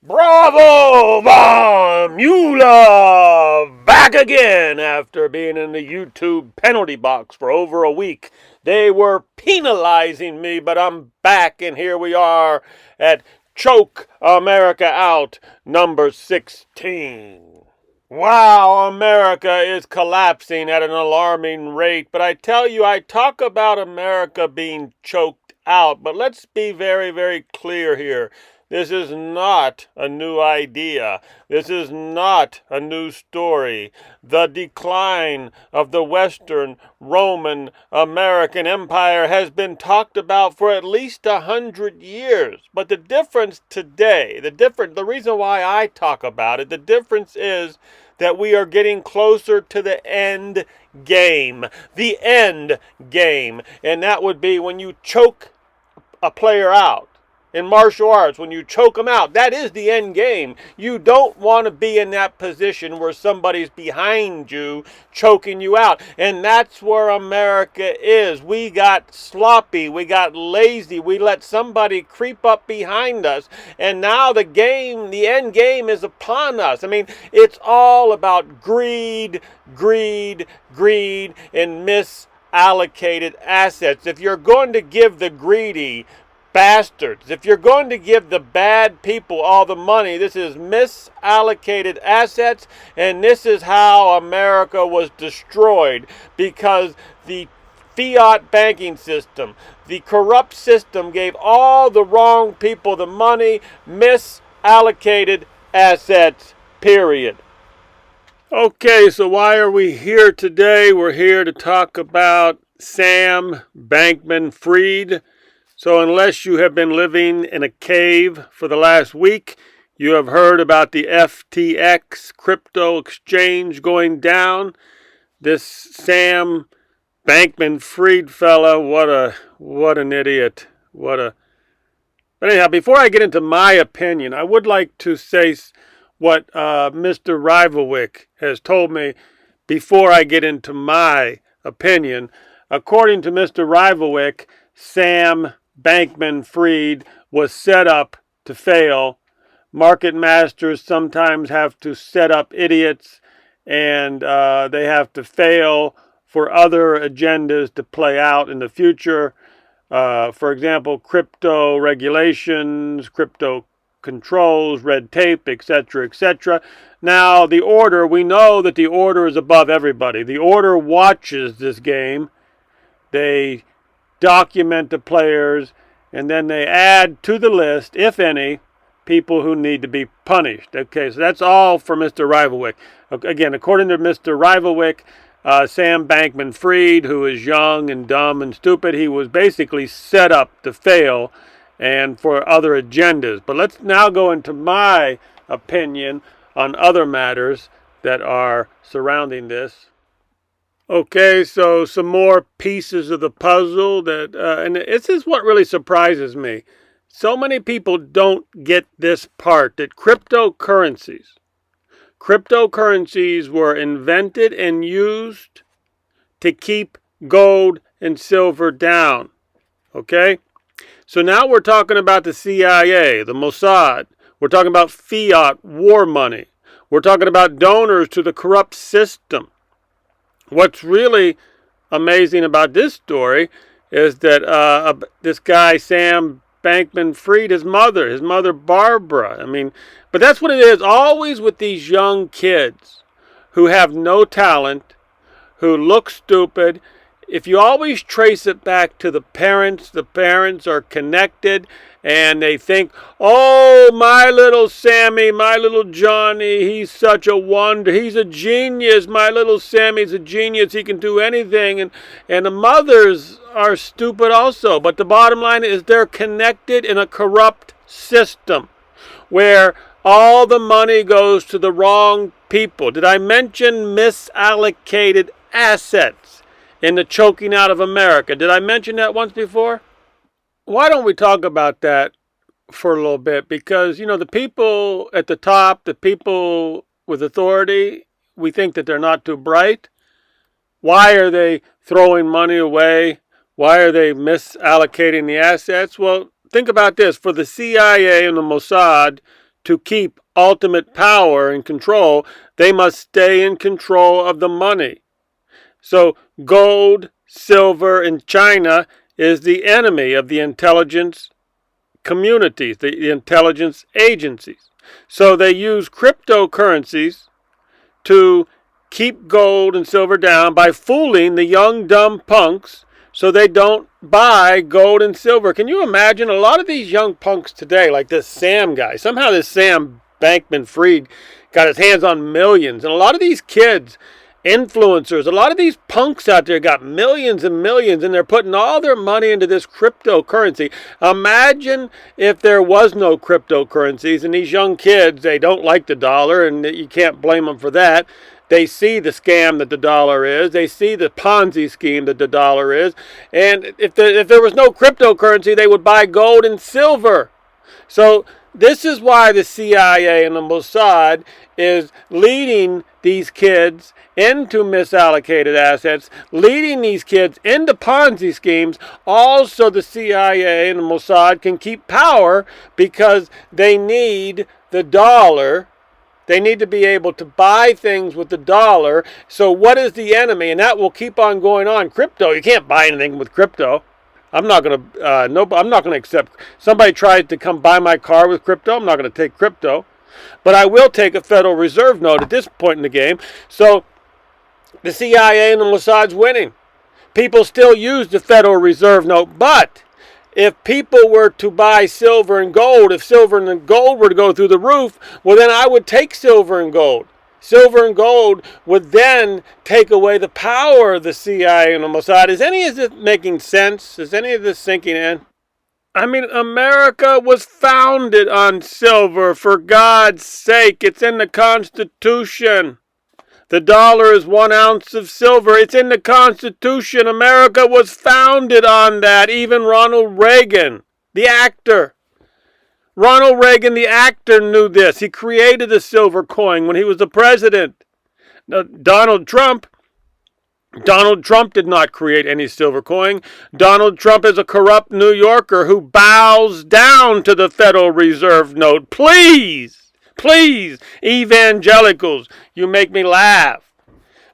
Bravo, Von Mueller! Back again after being in the YouTube penalty box for over a week. They were penalizing me, but I'm back, and here we are at Choke America Out, number 16. Wow, America is collapsing at an alarming rate, but I tell you, I talk about America being choked out, but let's be very, very clear here. This is not a new idea. This is not a new story. The decline of the Western Roman American Empire has been talked about for at least 100 years. But the difference today, the reason why I talk about it, the difference is that we are getting closer to the end game. The end game. And that would be when you choke a player out. In martial arts, when you choke them out, that is the end game. You don't want to be in that position where somebody's behind you choking you out. And that's where America is. We got sloppy. We got lazy. We let somebody creep up behind us. And now the end game is upon us. I mean, it's all about greed, greed, greed, and misallocated assets. If you're going to give the greedy bastards, if you're going to give the bad people all the money, this is misallocated assets, and this is how America was destroyed, because the fiat banking system, the corrupt system, gave all the wrong people the money. Misallocated assets, period. Okay, so why are we here today? We're here to talk about Sam Bankman-Fried. So unless you have been living in a cave for the last week, you have heard about the FTX crypto exchange going down. This Sam Bankman-Fried fella, what an idiot. But anyhow, before I get into my opinion, I would like to say what Mr. Rivalwick has told me before I get into my opinion. According to Mr. Rivalwick, Sam Bankman-Fried was set up to fail. Market masters sometimes have to set up idiots, and they have to fail for other agendas to play out in the future. For example, crypto regulations, crypto controls, red tape, etc., etc. Now, the order, we know that the order is above everybody. The order watches this game. They document the players, and then they add to the list, if any, people who need to be punished. Okay, so that's all for Mr. Rivalwick. Again, according to Mr. Rivalwick, Sam Bankman-Fried, who is young and dumb and stupid, he was basically set up to fail and for other agendas. But let's now go into my opinion on other matters that are surrounding this. Okay, so some more pieces of the puzzle and this is what really surprises me. So many people don't get this part, that cryptocurrencies were invented and used to keep gold and silver down. Okay? So now we're talking about the CIA, the Mossad. We're talking about fiat war money. We're talking about donors to the corrupt system. What's really amazing about this story is that this guy, Sam Bankman-Fried, his mother Barbara, but that's what it is always with these young kids who have no talent, who look stupid. If you always trace it back to the parents are connected, and they think, oh, my little Sammy, my little Johnny, he's such a wonder. He's a genius. My little Sammy's a genius. He can do anything. And the mothers are stupid also. But the bottom line is they're connected in a corrupt system where all the money goes to the wrong people. Did I mention misallocated assets in the choking out of America? Did I mention that once before? Why don't we talk about that for a little bit? Because, the people at the top, the people with authority, we think that they're not too bright. Why are they throwing money away? Why are they misallocating the assets? Well, think about this. For the CIA and the Mossad to keep ultimate power and control, they must stay in control of the money. So gold, silver in China is the enemy of the intelligence communities, the intelligence agencies. So they use cryptocurrencies to keep gold and silver down by fooling the young, dumb punks so they don't buy gold and silver. Can you imagine a lot of these young punks today, like this Sam guy? Somehow this Sam Bankman-Fried got his hands on millions. And a lot of these kids, influencers, a lot of these punks out there got millions and millions, and they're putting all their money into this cryptocurrency. Imagine if there was no cryptocurrencies, and these young kids, they don't like the dollar, and you can't blame them for that. They see the scam that the dollar is. They see the Ponzi scheme that the dollar is. And if there was no cryptocurrency, they would buy gold and silver. So this is why the CIA and the Mossad is leading these kids into misallocated assets, leading these kids into Ponzi schemes. Also, the CIA and the Mossad can keep power because they need the dollar. They need to be able to buy things with the dollar. So what is the enemy? And that will keep on going on. Crypto, you can't buy anything with crypto. I'm not going to accept. Somebody tried to come buy my car with crypto. I'm not going to take crypto. But I will take a Federal Reserve note at this point in the game. So the CIA and the Mossad's winning. People still use the Federal Reserve note, but if people were to buy silver and gold, if silver and gold were to go through the roof, well, then I would take silver and gold. Silver and gold would then take away the power of the CIA and the Mossad. Is any of this making sense? Is any of this sinking in? I mean, America was founded on silver, for God's sake. It's in the Constitution. The dollar is 1 ounce of silver. It's in the Constitution. America was founded on that. Even Ronald Reagan, the actor. Ronald Reagan, the actor, knew this. He created the silver coin when he was the president. Now, Donald Trump did not create any silver coin. Donald Trump is a corrupt New Yorker who bows down to the Federal Reserve note. Please, evangelicals, you make me laugh.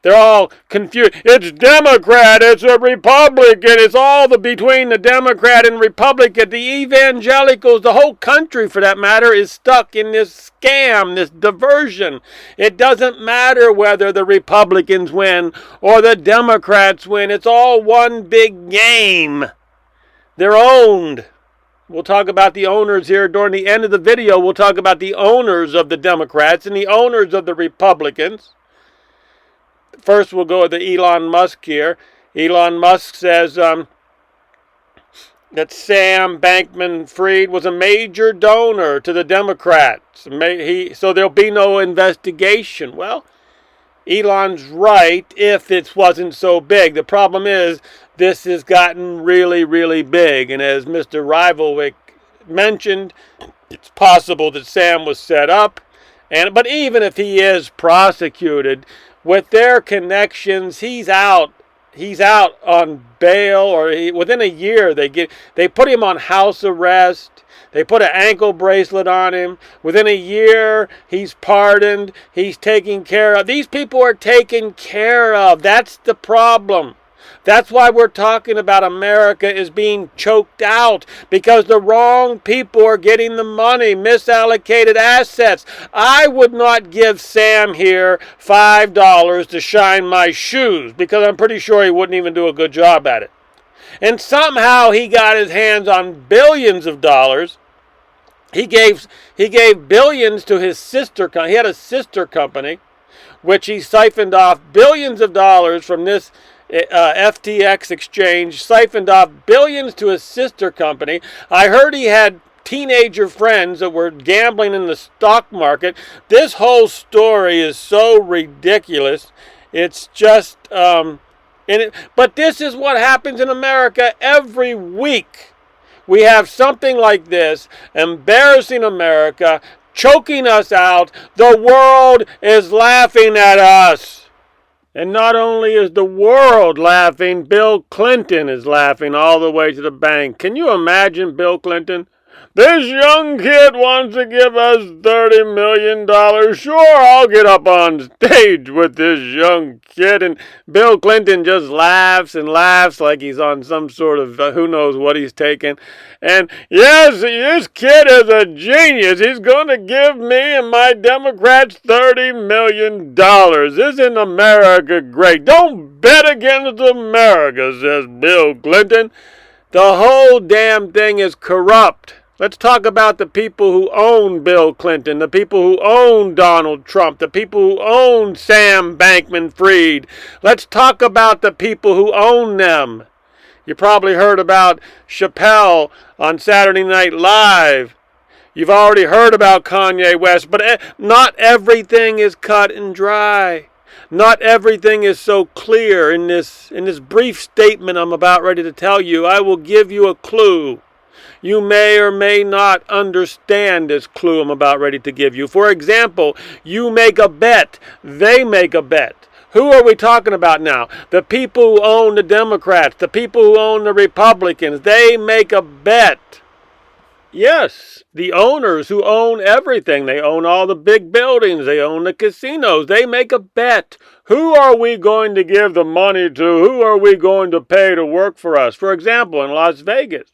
They're all confused. It's Democrat, it's a Republican, it's all between the Democrat and Republican. The evangelicals, the whole country for that matter, is stuck in this scam, this diversion. It doesn't matter whether the Republicans win or the Democrats win. It's all one big game. They're owned. We'll talk about the owners here during the end of the video. We'll talk about the owners of the Democrats and the owners of the Republicans. First, we'll go with the Elon Musk here. Elon Musk says that Sam Bankman-Fried was a major donor to the Democrats. So there'll be no investigation. Well, Elon's right if it wasn't so big. The problem is this has gotten really, really big. And as Mr. Rivalwick mentioned, it's possible that Sam was set up. But even if he is prosecuted, with their connections, he's out on bail, or within a year they put him on house arrest. They put an ankle bracelet on him. Within a year, he's pardoned. He's taken care of. These people are taken care of. That's the problem. That's why we're talking about America is being choked out, because the wrong people are getting the money, misallocated assets. I would not give Sam here $5 to shine my shoes, because I'm pretty sure he wouldn't even do a good job at it. And somehow he got his hands on billions of dollars. He gave billions to his sister company. He had a sister company, which he siphoned off billions of dollars from this FTX exchange, siphoned off billions to his sister company. I heard he had teenager friends that were gambling in the stock market. This whole story is so ridiculous. It's just, but this is what happens in America every week. We have something like this, embarrassing America, choking us out. The world is laughing at us. And not only is the world laughing, Bill Clinton is laughing all the way to the bank. Can you imagine Bill Clinton? This young kid wants to give us $30 million. Sure, I'll get up on stage with this young kid. And Bill Clinton just laughs and laughs like he's on some sort of who knows what he's taking. And yes, this kid is a genius. He's going to give me and my Democrats $30 million. Isn't America great? Don't bet against America, says Bill Clinton. The whole damn thing is corrupt. Let's talk about the people who own Bill Clinton, the people who own Donald Trump, the people who own Sam Bankman-Fried. Let's talk about the people who own them. You probably heard about Chappelle on Saturday Night Live. You've already heard about Kanye West, but not everything is cut and dry. Not everything is so clear in this brief statement I'm about ready to tell you. I will give you a clue. You may or may not understand this clue I'm about ready to give you. For example, you make a bet. They make a bet. Who are we talking about now? The people who own the Democrats, the people who own the Republicans. They make a bet. Yes, the owners who own everything. They own all the big buildings. They own the casinos. They make a bet. Who are we going to give the money to? Who are we going to pay to work for us? For example, in Las Vegas.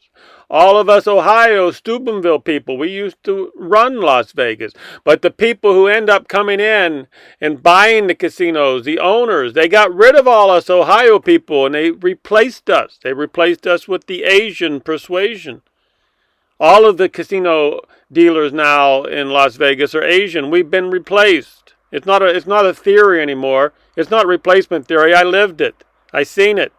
All of us Ohio, Steubenville people, we used to run Las Vegas. But the people who end up coming in and buying the casinos, the owners, they got rid of all us Ohio people and they replaced us. They replaced us with the Asian persuasion. All of the casino dealers now in Las Vegas are Asian. We've been replaced. It's not a theory anymore. It's not replacement theory. I lived it. I seen it.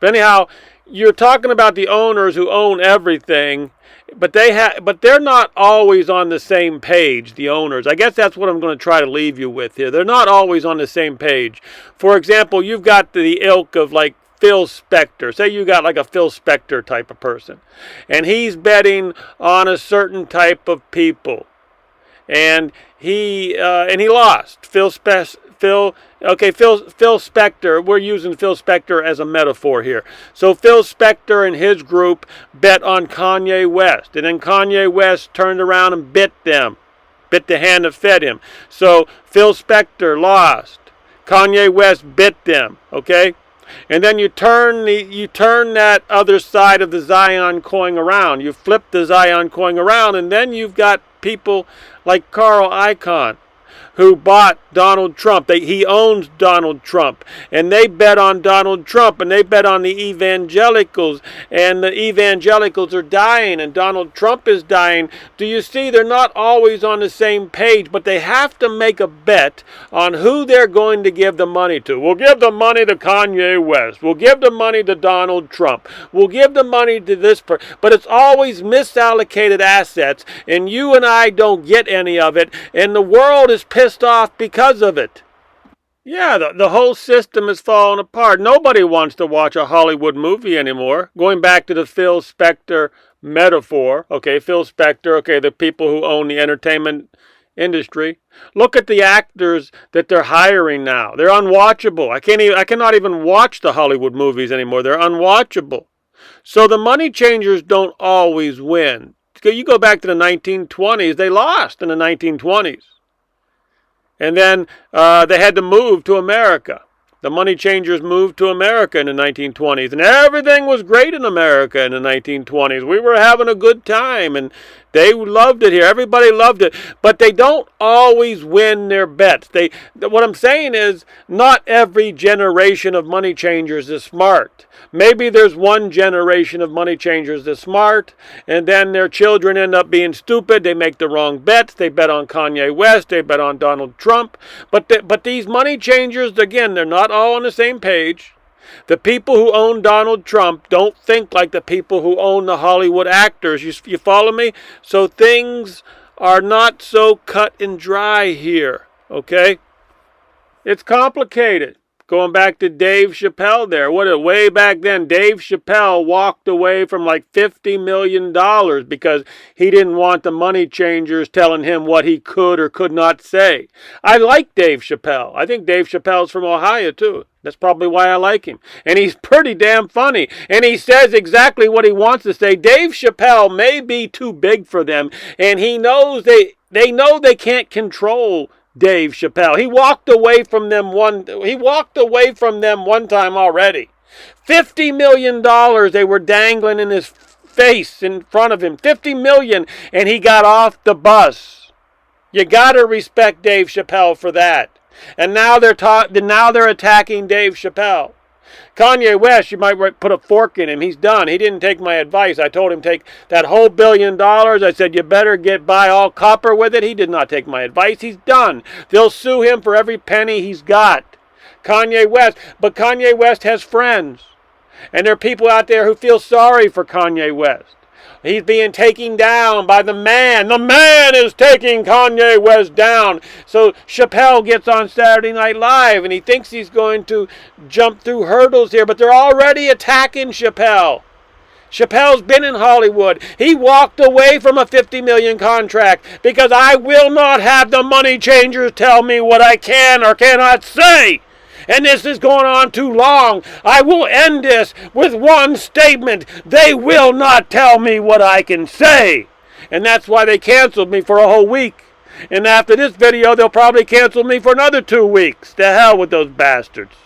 But anyhow, you're talking about the owners who own everything, but they're not always on the same page, the owners. I guess that's what I'm going to try to leave you with here. They're not always on the same page. For example, you've got the ilk of like Phil Spector. Say you got like a Phil Spector type of person, and he's betting on a certain type of people, and he lost. Phil Spector, we're using Phil Spector as a metaphor here. So Phil Spector and his group bet on Kanye West. And then Kanye West turned around and bit them. Bit the hand that fed him. So Phil Spector lost. Kanye West bit them. Okay? And then you turn that other side of the Zion coin around. You flip the Zion coin around, and then you've got people like Carl Icahn, who bought Donald Trump. He owns Donald Trump. And they bet on Donald Trump. And they bet on the evangelicals. And the evangelicals are dying. And Donald Trump is dying. Do you see? They're not always on the same page. But they have to make a bet on who they're going to give the money to. We'll give the money to Kanye West. We'll give the money to Donald Trump. We'll give the money to this person. But it's always misallocated assets. And you and I don't get any of it. And the world is pissed off because of it. Yeah, the whole system is falling apart. Nobody wants to watch a Hollywood movie anymore. Going back to the Phil Spector metaphor. Okay, Phil Spector, okay, the people who own the entertainment industry. Look at the actors that they're hiring now. They're unwatchable. I cannot even watch the Hollywood movies anymore. They're unwatchable. So the money changers don't always win. You go back to the 1920s, they lost in the 1920s. And then they had to move to America. The money changers moved to America in the 1920s. And everything was great in America in the 1920s. We were having a good time. And they loved it here. Everybody loved it. But they don't always win their bets. What I'm saying is not every generation of money changers is smart. Maybe there's one generation of money changers that's smart, and then their children end up being stupid. They make the wrong bets. They bet on Kanye West. They bet on Donald Trump. But these money changers, again, they're not all on the same page. The people who own Donald Trump don't think like the people who own the Hollywood actors. You follow me? So things are not so cut and dry here, okay? It's complicated. Going back to Dave Chappelle there. Way back then, Dave Chappelle walked away from like $50 million because he didn't want the money changers telling him what he could or could not say. I like Dave Chappelle. I think Dave Chappelle's from Ohio too. That's probably why I like him. And he's pretty damn funny. And he says exactly what he wants to say. Dave Chappelle may be too big for them. And he knows they know they can't control Dave Chappelle. He walked away from them one time already. $50 million they were dangling in his face in front of him. $50 million, and he got off the bus. You got to respect Dave Chappelle for that. And now they're attacking Dave Chappelle. Kanye West, you might put a fork in him. He's done. He didn't take my advice. I told him take that whole $1 billion. I said, you better buy all copper with it. He did not take my advice. He's done. They'll sue him for every penny he's got. Kanye West. But Kanye West has friends. And there are people out there who feel sorry for Kanye West. He's being taken down by the man. The man is taking Kanye West down. So Chappelle gets on Saturday Night Live and he thinks he's going to jump through hurdles here, but they're already attacking Chappelle. Chappelle's been in Hollywood. He walked away from a $50 million contract because I will not have the money changers tell me what I can or cannot say. And this is going on too long. I will end this with one statement. They will not tell me what I can say. And that's why they canceled me for a whole week. And after this video, they'll probably cancel me for another 2 weeks. To hell with those bastards.